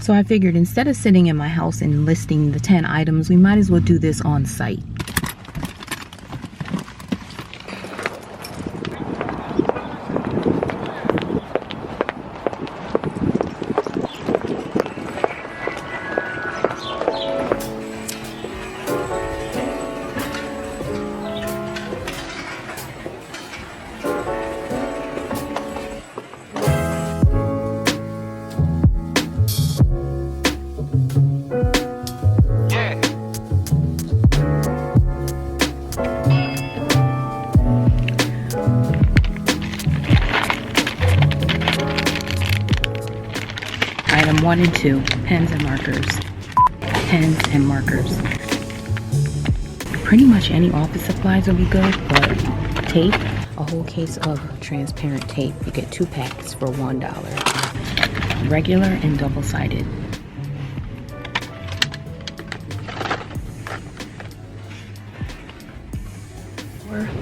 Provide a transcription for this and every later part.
So I figured instead of sitting in my house and listing the 10 items, we might as well do this on site. Item 1 and 2, pens and markers. Pens and markers. Pretty much any office supplies will be good, but tape, a whole case of transparent tape. You get 2 packs for $1. Regular and double-sided.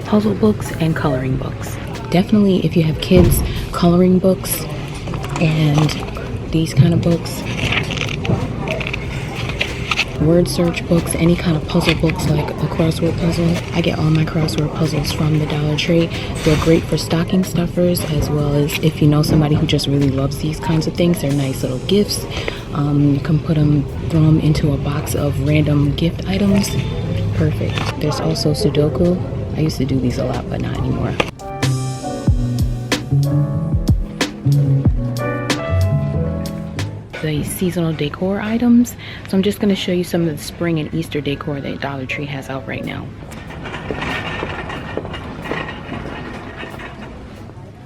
Puzzle books and coloring books. Definitely if you have kids, coloring books and these kind of books, word search books, any kind of puzzle books like a crossword puzzle. I get all my crossword puzzles from the Dollar Tree. They're great for stocking stuffers, as well as if you know somebody who just really loves these kinds of things. They're nice little gifts. You can throw them into a box of random gift items. Perfect. There's also Sudoku. I used to do these a lot, but not anymore. The seasonal decor items. So I'm just going to show you some of the spring and Easter decor that Dollar Tree has out right now.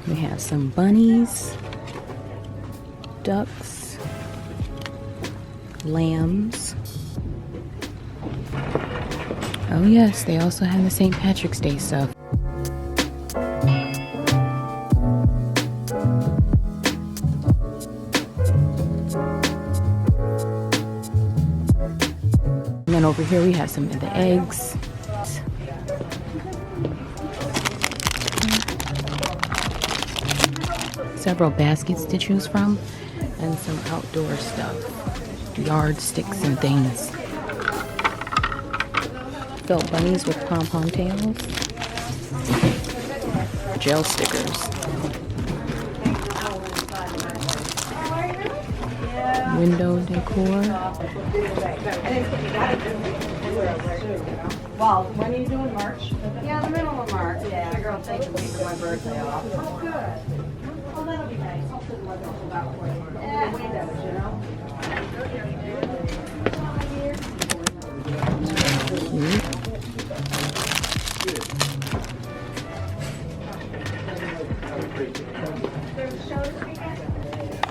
We have some bunnies, ducks, lambs. Oh yes, they also have the St. Patrick's Day stuff. And then over here we have some of the eggs. Several baskets to choose from, and some outdoor stuff. Yardsticks and things. Felt bunnies with pom-pom tails. Gel stickers. Window decor. Well, when are you doing March? Yeah, the middle of March. Yeah, I girl taking me for my birthday off. Oh, good. Oh, that'll be nice. I'll put my girl about for you. Yeah, windows, you know.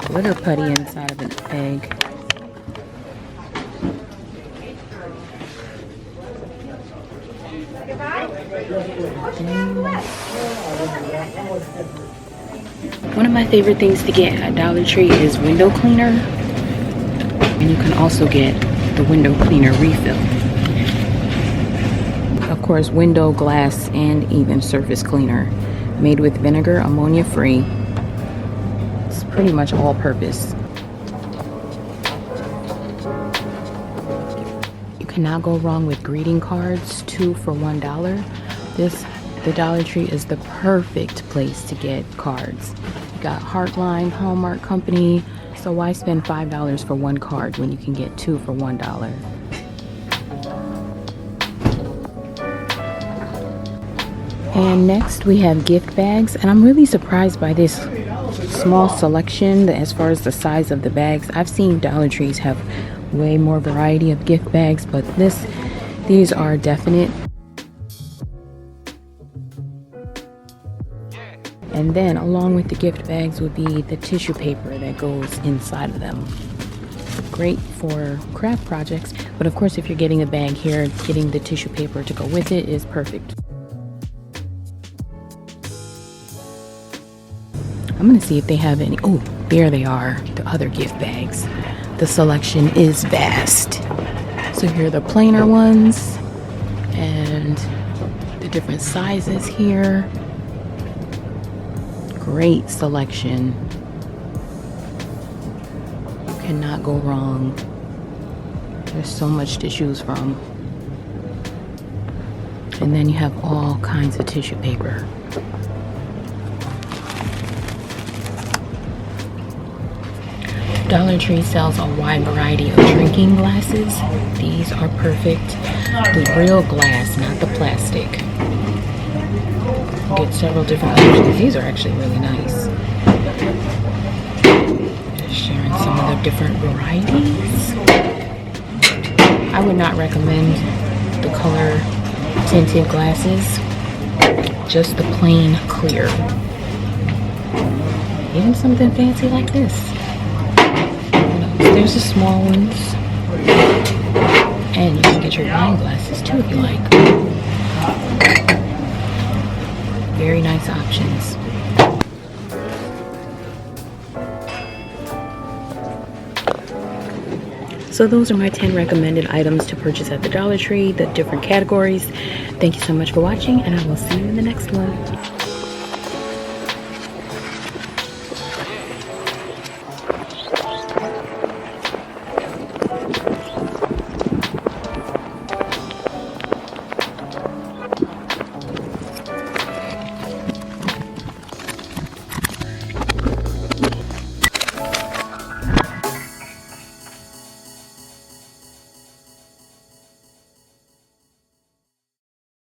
Glitter putty inside of an egg. One of my favorite things to get at Dollar Tree is window cleaner. And you can also get the window cleaner refill. Of course, window, glass, and even surface cleaner. Made with vinegar, ammonia free. It's pretty much all purpose. You cannot go wrong with greeting cards, 2 for $1. The Dollar Tree is the perfect place to get cards. You got Heartline, Hallmark Company, so why spend $5 for 1 card when you can get 2 for $1? And next we have gift bags, and I'm really surprised by this small selection as far as the size of the bags. I've seen Dollar Trees have way more variety of gift bags, but these are definite. And then along with the gift bags would be the tissue paper that goes inside of them. Great for craft projects, but of course if you're getting a bag here, getting the tissue paper to go with it is perfect. I'm gonna see if they have any. Oh, there they are, the other gift bags. The selection is vast. So here are the plainer ones and the different sizes here. Great selection. You Cannot go wrong. There's so much to choose from. And then you have all kinds of tissue paper. Dollar Tree sells a wide variety of drinking glasses. These are perfect. The real glass, not the plastic. You get several different options. These are actually really nice. Just sharing some of the different varieties. I would not recommend the color tinted glasses. Just the plain clear. Even something fancy like this. There's the small ones, and you can get your wine glasses too if you like. Very nice options. So those are my 10 recommended items to purchase at the Dollar Tree, the different categories. Thank you so much for watching, and I will see you in the next one.